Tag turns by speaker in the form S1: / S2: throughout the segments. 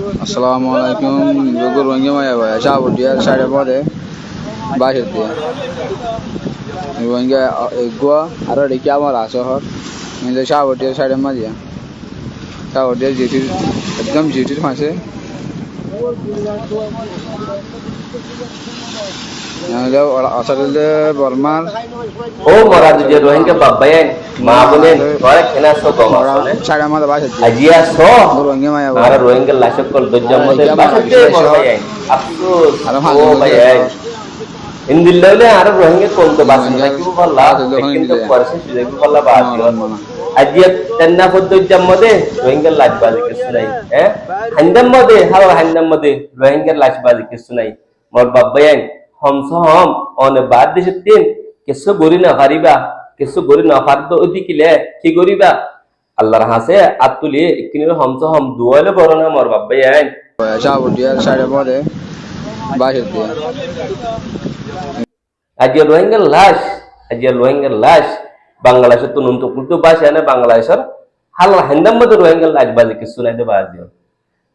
S1: Assalamualaikum. Gugur wangi maya baya. Shabu dia shade bode. Bahir dia. Wangi gua aro de kya mala sohor. Ini shabu dia shade ma dia. Shabu dia jiti ekdam jiti phase. Yang asal Burma.
S2: Oh, mora tu je Rohingya babbayan, maabunen, mora kena so goma.
S1: Shade ma bahir dia.
S2: Ajiya so.
S1: Gugur wangi maya
S2: Mara
S1: baya.
S2: Rohingya lashak kol dojjam mode bahir babbayan. Afsus. Oh bayan. Indillole ara Rohingya kol to basan na kibu balla. Lekin to parse suje kibu balla bahir. Ajiya tanna kol dojjam mode Rohingya lash bazi kisunai. Handam mode hawa handam mode Rohingya lash bazi kisunai. Mor babbayan. Hom on bad dishin কিছু গরি না পারিবা কিছু গরি না পারদ ওদিকিলে কি গরিবা আল্লাহর হাসে আতুলি কিনির হম দুয়ালে বড় না মর বাবা আইন
S1: Shabu dia shade bode. Bahir dia.
S2: আজ রোহিঙ্গার লাশ বাংলাদেশের তো নুন তো কুলতো বাসা না বাংলাদেশের হাল হান্দাম মধ্যে রোহিঙ্গার লাশ বাজে কিছু নাই দে বাজিও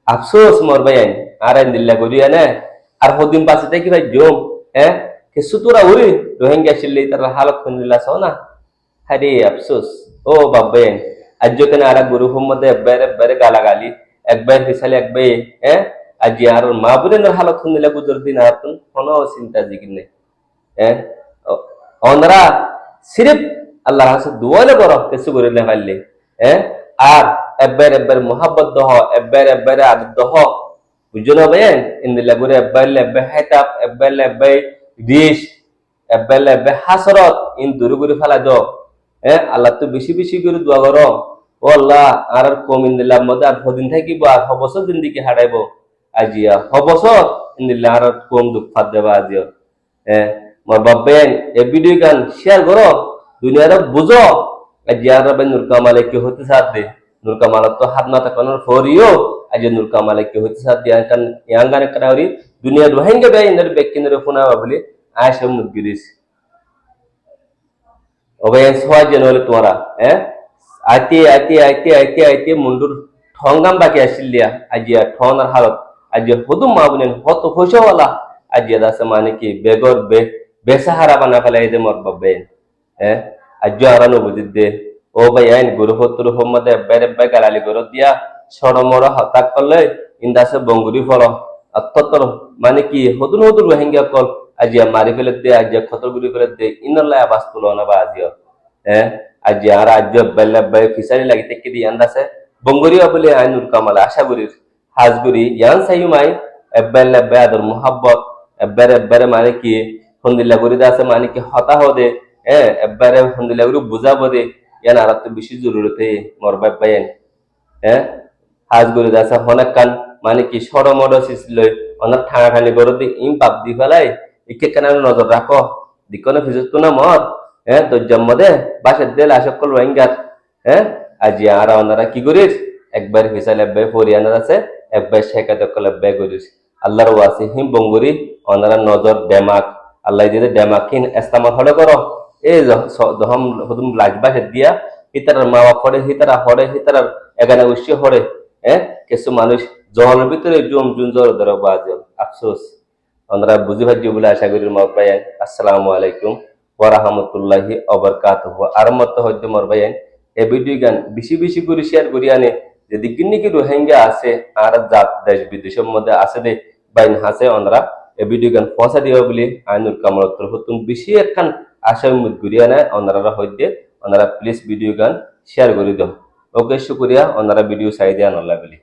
S2: আফসোস মর ভাই আইন আর আইন দিল্লা গরিয়া না আর হদিন পাশে দেখি ভাই জম Kesutura uri Rohingya shilli tar halak kunilla sona hari afsus oh babben ajjo kana ara guru hommode bare galagali ekbar hisale ekbe aji ar mabure nar halak kunilla gujur din atun kono cinta jiginne onra sirf Allah hasu duale boro kesu gorille galle ar ekbar muhabbat doho ekbar ad doho bujono bayen indilla gure ekbar hetap ekbar dish ebele be hasrat in duruguri fala do Allah to beshi guru dua goro o Allah ar komin dilam mode ar hodin thaki ba hobosor zindagi hadaibo ajiya hobosor indilla ar kom duk fadde ba ajiyo mor babben e video gan share goro duniyar buzo ajiya rabbe nur kamale ke hote sadde nur kamala to hadna ta kono foriyo ajiya nur kamale ke hote sadde kan yangane kanauri dunia Rohingya be indar bekkinere funa babli aisha mudgiris obayen soa jenole tora ati mundur thongam baki asilya ajiya thonar halat ajiya hodum mabunen hoto khosho wala ajiya dasa mane ki begor besahara bana fala ide mor babben ajjo arano budidde o bayen guru hotru hommade bere galali goro dia soromoro hatak kolle indase bonguri folo attottor মানে কি হদুন Rohingya call আজিয়া মারি ফেলে দে আজিয়া খতর গুলি ফেলে দে ইনল্লা আবাস তুলো না বা আজিয়া আজিয়া আর আজ্য বেল্লা বে ফিসারি লাগি তেকি দি আন্দাসে বঙ্গরিয়া বলে আইনুল কামাল আশাগুরির হাজগুরি ইয়ান সাইমাই বেল্লা বে আদর মোহাব্বত এবারে মানে কি হন্দিল্লা গুরি দাসে মানে কি হতা হদে এবারে হন্দিল্লা গুরি বুঝাবো দে ইয়ান আর তো বেশি জরুরতে মরবাই পায়েন হাজগুরি দাসে হনেক কান মানে কি সরমড সিসলই অনার ঠাঙাঠানি গরো দি ইম পাপ দি ফেলাই ইকে কেন নজর রাখো দিকনে ফিজত না মর দজ্জাম মদে বাসের দেল আসকল রোহিঙ্গার আজি আর ওনারা কি করিস একবার ফিসালে বে ফরিয়ানার আছে একবার শেখাতে কলে বে করিস আল্লাহর ওয়াসি হিম বঙ্গুরি ওনারা নজর দেমাক আল্লাহ যদি দেমাকিন ইস্তেমাল হলে করো এই দহম হুদুম লাজবাসে দিয়া হিতারার মাওয়া ফড়ে হিতারা এখানে উষ্য হড়ে কিছু মানুষ জহলের ভিতরে জুম জুনজর ধরো বাজল আফসোস আমরা বুঝি ভাজ্য বলে আশা করি মর ভাইয়েন আসসালামু আলাইকুম ওয়া রাহমাতুল্লাহি ওয়া বারাকাতুহু আর মত হইতে মর ভাইয়েন এই ভিডিও গান বেশি করে শেয়ার করি আনে যদি কিন্নিকি রোহিঙ্গা আছে আর জাত দেশ বিদেশের মধ্যে আছে দে বাইন হাসে আমরা এই ভিডিও গান পৌঁছা দিও বলি আইনুল কামাল হতুন বেশি একখান আশা উম্মত করি আনে ওনারা হইতে ওনারা প্লিজ ভিডিও গান শেয়ার করে দাও ওকে শুকরিয়া ওনারা ভিডিও চাই দেয়া নল্লা বলি